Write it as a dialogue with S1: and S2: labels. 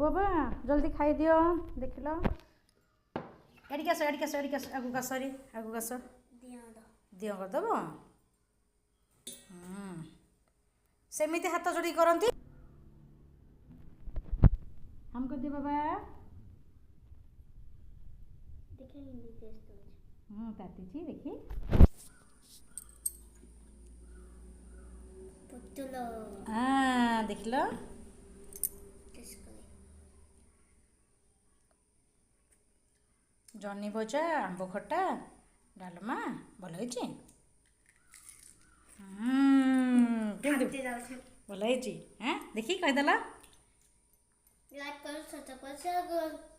S1: बाबा जल्दी खाई दियो देख लो एडिक आस आगू कास आगू कास दियो करदेव सेमिति हाथ जोड़ी करती हम कर दिए बाबा ताती देखी देख लो जन्नी भजा आंब खटा डालमा भल भल देखी कहीदेला
S2: लाइक करो सब्सक्राइब करो